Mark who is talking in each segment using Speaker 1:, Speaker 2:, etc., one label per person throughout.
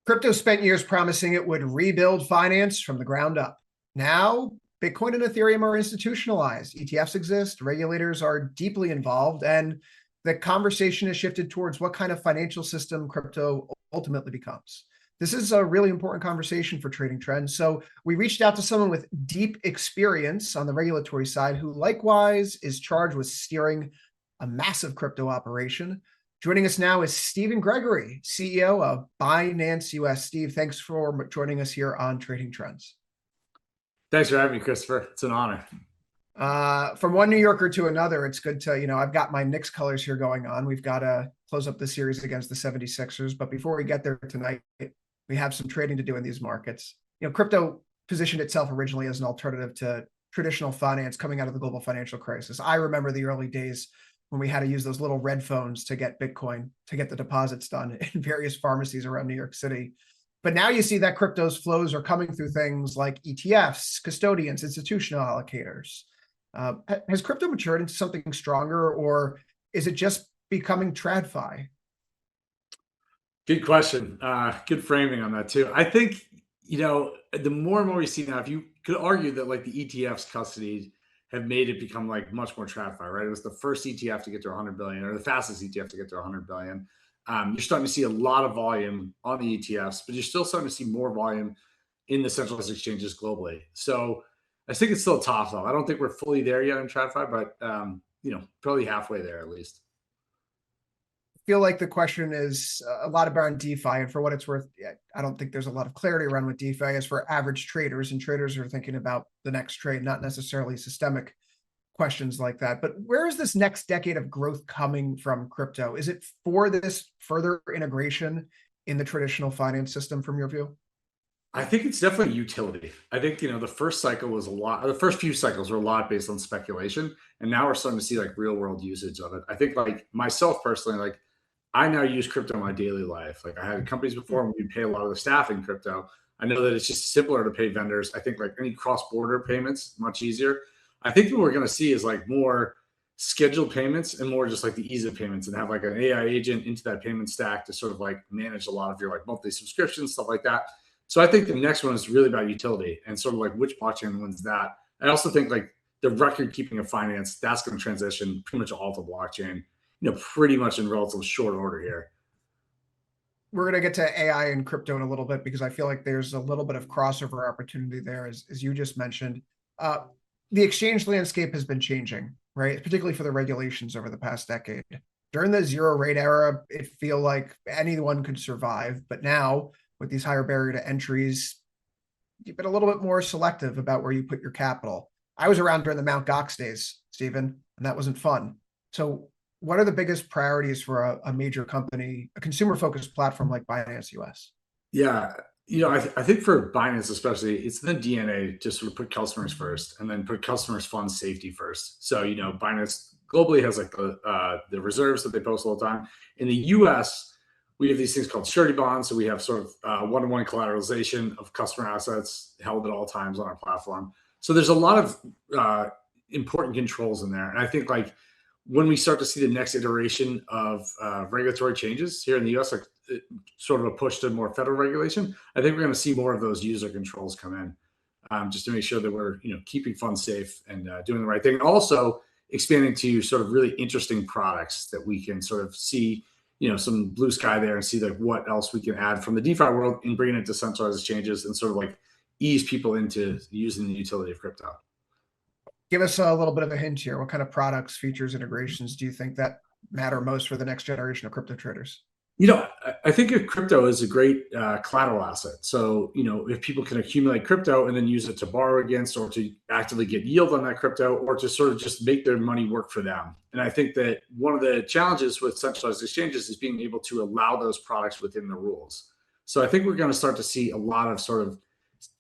Speaker 1: Crypto spent years promising it would rebuild finance from the ground up. Now, Bitcoin and Ethereum are institutionalized. ETFs exist, regulators are deeply involved, and the conversation has shifted towards what kind of financial system crypto ultimately becomes. This is a really important conversation for Trading Trends. So we reached out to someone with deep experience on the regulatory side who likewise is charged with steering a massive crypto operation. Joining us now is Stephen Gregory, CEO of Binance US. Steve, thanks for joining us here on Trading Trends.
Speaker 2: Thanks for having me, Christopher. It's an honor.
Speaker 1: From one New Yorker to another, it's good to, I've got my Knicks colors here going on. We've got to close up the series against the 76ers. But before we get there tonight, we have some trading to do in these markets. Crypto positioned itself originally as an alternative to traditional finance coming out of the global financial crisis. I remember the early days when we had to use those little red phones to get Bitcoin, to get the deposits done in various pharmacies around New York City. But now you see that crypto's flows are coming through things like ETFs, custodians, institutional allocators. Has crypto matured into something stronger, or is it just becoming TradFi?
Speaker 2: Good question. Good framing on that too. I think, the more and more we see now, if you could argue that like the ETFs custody have made it become like much more TradFi, right? It was the first ETF to get to 100 billion, or the fastest ETF to get to 100 billion. You're starting to see a lot of volume on the ETFs, but you're still starting to see more volume in the centralized exchanges globally. So I think it's still tough though. I don't think we're fully there yet in TradFi, but probably halfway there at least.
Speaker 1: I feel like the question is a lot about DeFi, and for what it's worth, I don't think there's a lot of clarity around what DeFi is for average traders, and traders are thinking about the next trade, not necessarily systemic questions like that. But where is this next decade of growth coming from crypto? Is it for this further integration in the traditional finance system from your view?
Speaker 2: I think it's definitely utility. I think, the first cycle was the first few cycles were a lot based on speculation. And now we're starting to see like real world usage of it. I think like myself personally, like I now use crypto in my daily life. Like I had companies before and we pay a lot of the staff in crypto. I know that it's just simpler to pay vendors. I think like any cross-border payments, much easier. I think what we're going to see is like more scheduled payments and more just like the ease of payments, and have like an AI agent into that payment stack to sort of like manage a lot of your like monthly subscriptions, stuff like that. So I think the next one is really about utility and sort of like which blockchain wins that. I also think like the record keeping of finance, that's going to transition pretty much all to blockchain, pretty much in relatively short order here.
Speaker 1: We're going to get to AI and crypto in a little bit because I feel like there's a little bit of crossover opportunity there, as you just mentioned. The exchange landscape has been changing, right? Particularly for the regulations over the past decade. During the zero rate era, it feel like anyone could survive. But now with these higher barrier to entries, you've been a little bit more selective about where you put your capital. I was around during the Mt. Gox days, Stephen, and that wasn't fun. So what are the biggest priorities for a major company, a consumer-focused platform like Binance US?
Speaker 2: Yeah. I think for Binance especially, it's the DNA to sort of put customers first and then put customers' fund safety first. So, Binance globally has like the reserves that they post all the time. In the US, we have these things called Surety bonds. So we have sort of one-to-one collateralization of customer assets held at all times on our platform. So there's a lot of important controls in there. And I think like when we start to see the next iteration of regulatory changes here in the US, like sort of a push to more federal regulation, I think we're going to see more of those user controls come in, just to make sure that we're keeping funds safe and doing the right thing. Also expanding to sort of really interesting products that we can sort of see some blue sky there and see like what else we can add from the DeFi world and bring it to centralized exchanges and sort of like ease people into using the utility of crypto.
Speaker 1: Give us a little bit of a hint here. What kind of products, features, integrations do you think that matter most for the next generation of crypto traders?
Speaker 2: I think crypto is a great collateral asset. So, if people can accumulate crypto and then use it to borrow against, or to actively get yield on that crypto, or to sort of just make their money work for them. And I think that one of the challenges with centralized exchanges is being able to allow those products within the rules. So I think we're going to start to see a lot of sort of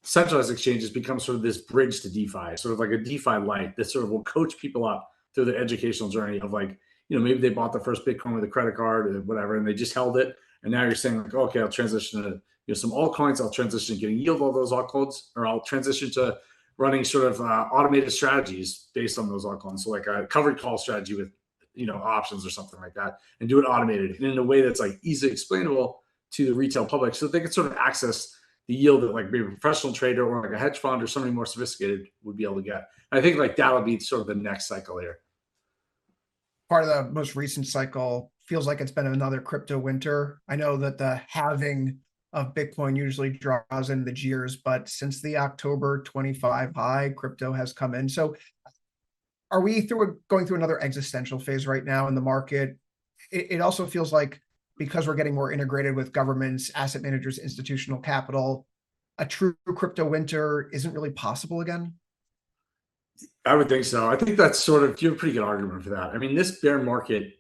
Speaker 2: centralized exchanges become sort of this bridge to DeFi, sort of like a DeFi light that sort of will coach people up through the educational journey of like, maybe they bought the first Bitcoin with a credit card or whatever, and they just held it. And now you're saying like, okay, I'll transition to some altcoins. I'll transition to getting yield on those altcoins, or I'll transition to running sort of automated strategies based on those altcoins. So like a covered call strategy with, options or something like that, and do it automated and in a way that's like easily explainable to the retail public so that they can sort of access the yield that like maybe a professional trader or like a hedge fund or somebody more sophisticated would be able to get. And I think like that'll be sort of the next cycle here.
Speaker 1: Part of the most recent cycle feels like it's been another crypto winter. I know that the halving of Bitcoin usually draws in the jeers, but since the October 25 high, crypto has come in. So are we going through another existential phase right now in the market? It also feels like because we're getting more integrated with governments, asset managers, institutional capital, a true crypto winter isn't really possible again.
Speaker 2: I would think so. I think that's sort of you have a pretty good argument for that. I mean, this bear market,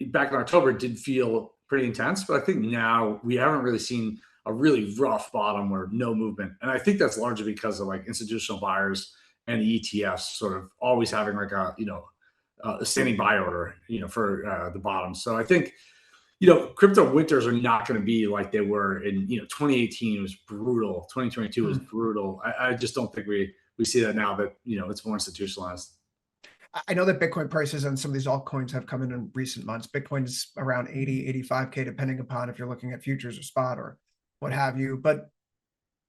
Speaker 2: back in October did feel pretty intense, but I think now we haven't really seen a really rough bottom where no movement. And I think that's largely because of like institutional buyers and the ETFs sort of always having like a standing buy order, for the bottom. So I think crypto winters are not going to be like they were in 2018 was brutal, 2022 was brutal. I just don't think we see that now that it's more institutionalized.
Speaker 1: I know that Bitcoin prices and some of these altcoins have come in recent months. Bitcoin's around 80, 85K, depending upon if you're looking at futures or spot or what have you. But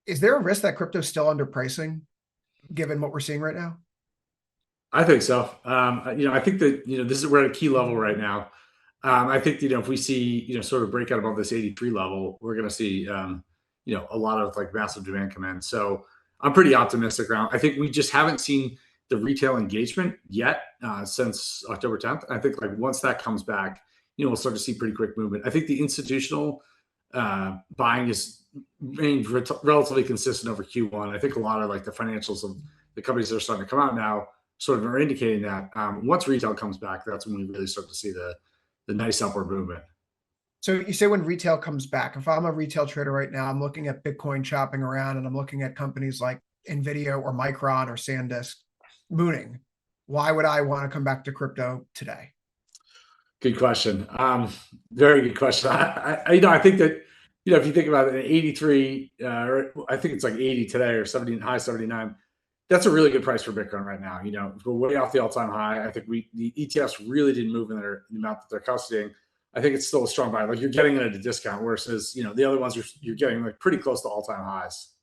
Speaker 1: is there a risk that crypto's still underpricing given what we're seeing right now?
Speaker 2: I think so. I think that this is we're at a key level right now. I think if we see sort of breakout above this 83 level, we're going to see a lot of like massive demand come in. So I'm pretty optimistic around. I think we just haven't seen the retail engagement yet since October 10th. I think like once that comes back, we'll start to see pretty quick movement. I think the institutional buying is remained relatively consistent over Q1. I think a lot of like the financials of the companies that are starting to come out now sort of are indicating that once retail comes back, that's when we really start to see the nice upward movement.
Speaker 1: So you say when retail comes back, if I'm a retail trader right now, I'm looking at Bitcoin chopping around and I'm looking at companies like NVIDIA or Micron or SanDisk mooning. Why would I want to come back to crypto today?
Speaker 2: Good question. Very good question. I think that if you think about it, 83, or I think it's like 80 today or 70, high 79. That's a really good price for Bitcoin right now. We're way off the all-time high. I think the ETFs really didn't move in the amount that they're custodying. I think it's still a strong buy. Like you're getting it at a discount versus the other ones you're getting like pretty close to all-time highs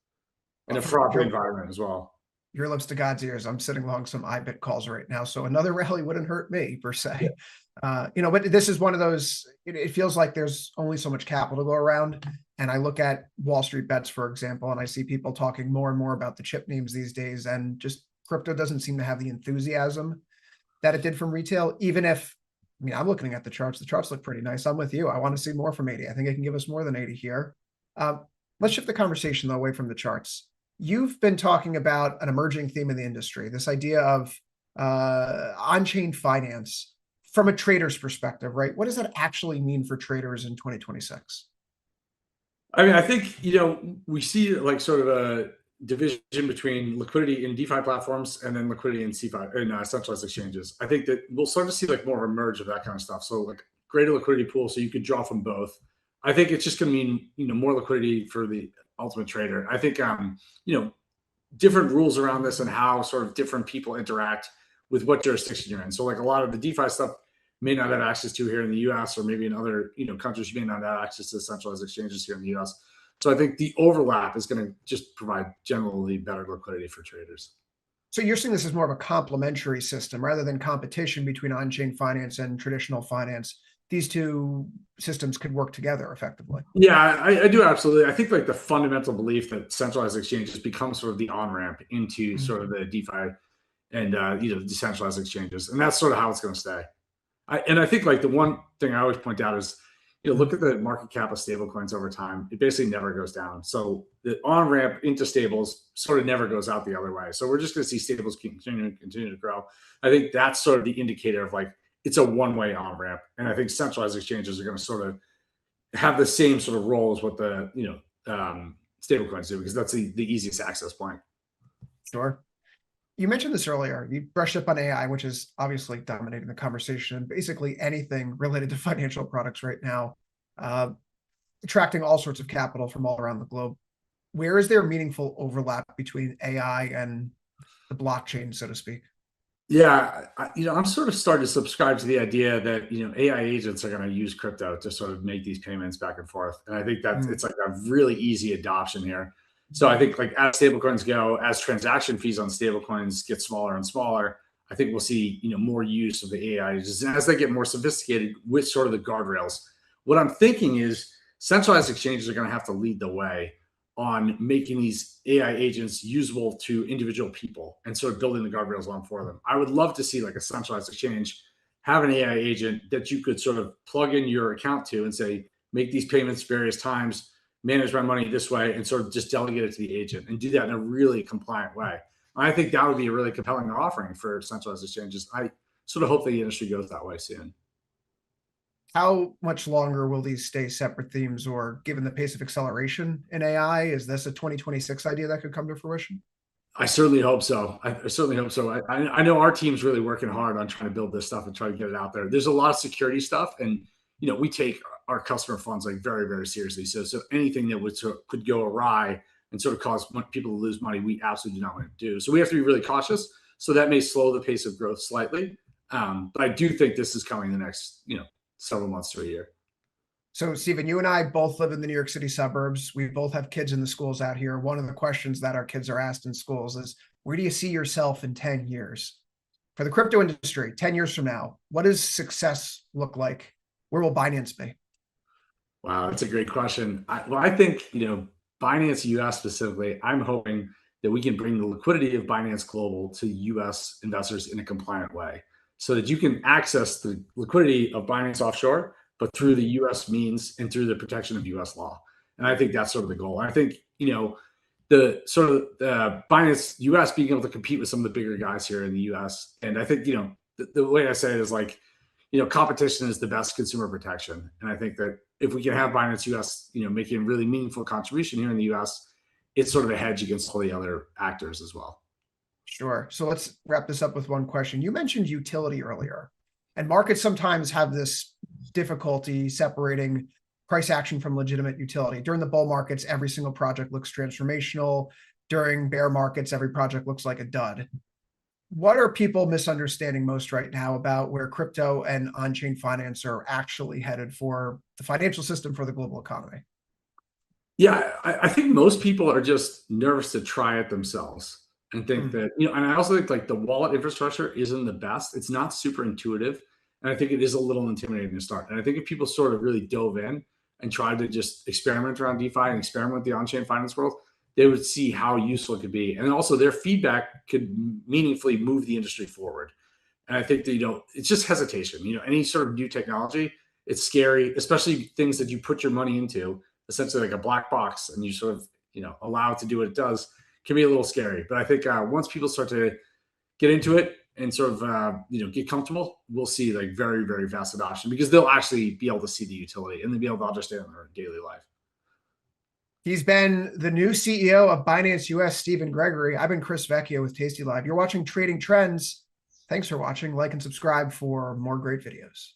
Speaker 2: in a fraud environment as well.
Speaker 1: Your lips to God's ears. I'm sitting along some IBIT calls right now, so another rally wouldn't hurt me per se. Yeah. But this is one of those. It feels like there's only so much capital to go around, and I look at Wall Street Bets, for example, and I see people talking more and more about the chip names these days, and just crypto doesn't seem to have the enthusiasm that it did from retail. Even if, I'm looking at the charts. The charts look pretty nice. I'm with you. I want to see more from 80. I think it can give us more than 80 here. Let's shift the conversation though away from the charts. You've been talking about an emerging theme in the industry, this idea of on-chain finance from a trader's perspective, right? What does that actually mean for traders in 2026?
Speaker 2: I mean, I think, we see like sort of a division between liquidity in DeFi platforms and then liquidity in CeFi and centralized exchanges. I think that we'll start to see like more of a merge of that kind of stuff. So like greater liquidity pool, so you could draw from both. I think it's just going to mean, more liquidity for the ultimate trader. I think, different rules around this and how sort of different people interact with what jurisdiction you're in. So like a lot of the DeFi stuff may not have access to here in the US, or maybe in other, countries you may not have access to centralized exchanges here in the US. So I think the overlap is going to just provide generally better liquidity for traders.
Speaker 1: So you're seeing this as more of a complementary system rather than competition between on-chain finance and traditional finance. These two systems could work together effectively.
Speaker 2: Yeah, I do absolutely. I think like the fundamental belief that centralized exchanges become sort of the on-ramp into sort of the DeFi and decentralized exchanges, and that's sort of how it's going to stay. I think like the one thing I always point out is, look at the market cap of stablecoins over time. It basically never goes down. So the on-ramp into stables sort of never goes out the other way. So we're just going to see stables continue to grow. I think that's sort of the indicator of like, it's a one-way on-ramp. And I think centralized exchanges are going to sort of have the same sort of role as what the, stablecoins do, because that's the easiest access point.
Speaker 1: Sure. You mentioned this earlier. You brushed up on AI, which is obviously dominating the conversation. Basically anything related to financial products right now, attracting all sorts of capital from all around the globe. Where is there meaningful overlap between AI and the blockchain, so to speak?
Speaker 2: Yeah, I'm sort of starting to subscribe to the idea that AI agents are going to use crypto to sort of make these payments back and forth, and I think that
Speaker 1: Mm.
Speaker 2: it's like a really easy adoption here. So I think like as stablecoins go, as transaction fees on stablecoins get smaller and smaller, I think we'll see more use of the AI agents as they get more sophisticated with sort of the guardrails. What I'm thinking is centralized exchanges are going to have to lead the way on making these AI agents usable to individual people and sort of building the guardrails on for them. I would love to see like a centralized exchange have an AI agent that you could sort of plug in your account to and say, make these payments various times, manage my money this way, and sort of just delegate it to the agent and do that in a really compliant way. I think that would be a really compelling offering for centralized exchanges. I sort of hope the industry goes that way soon.
Speaker 1: How much longer will these stay separate themes, or given the pace of acceleration in AI, is this a 2026 idea that could come to fruition?
Speaker 2: I certainly hope so. I certainly hope so. I know our team's really working hard on trying to build this stuff and try to get it out there. There's a lot of security stuff, and we take our customer funds like very, very seriously. So anything that could go awry and sort of cause people to lose money, we absolutely do not want to do. So we have to be really cautious. So that may slow the pace of growth slightly, but I do think this is coming the next several months to a year.
Speaker 1: So, Stephen, you and I both live in the New York City suburbs. We both have kids in the schools out here. One of the questions that our kids are asked in schools is, where do you see yourself in 10 years? For the crypto industry, 10 years from now, what does success look like? Where will Binance be?
Speaker 2: Wow, that's a great question. I think, Binance US specifically, I'm hoping that we can bring the liquidity of Binance Global to US investors in a compliant way so that you can access the liquidity of Binance offshore, but through the US means and through the protection of US law. And I think that's sort of the goal. I think, the sort of Binance US being able to compete with some of the bigger guys here in the US. And I think, the way I say it is like, competition is the best consumer protection. And I think that if we can have Binance US, making a really meaningful contribution here in the US, it's sort of a hedge against all the other actors as well.
Speaker 1: Sure. So let's wrap this up with one question. You mentioned utility earlier, and markets sometimes have this difficulty separating price action from legitimate utility. During the bull markets, every single project looks transformational. During bear markets, every project looks like a dud. What are people misunderstanding most right now about where crypto and on-chain finance are actually headed for the financial system, for the global economy?
Speaker 2: Yeah, I think most people are just nervous to try it themselves and think
Speaker 1: Hmm.
Speaker 2: that, and I also think like the wallet infrastructure isn't the best. It's not super intuitive. And I think it is a little intimidating to start. And I think if people sort of really dove in and tried to just experiment around DeFi and experiment with the on-chain finance world, they would see how useful it could be. And also their feedback could meaningfully move the industry forward. And I think that, it's just hesitation. Any sort of new technology, it's scary, especially things that you put your money into, essentially like a black box, and you sort of, allow it to do what it does, can be a little scary. But I think once people start to get into it and sort of, get comfortable, we'll see like very, very fast adoption because they'll actually be able to see the utility and they'll be able to understand their daily life.
Speaker 1: He's been the new CEO of Binance US, Stephen Gregory. I've been Chris Vecchio with tastylive. You're watching Trading Trends. Thanks for watching. Like and subscribe for more great videos.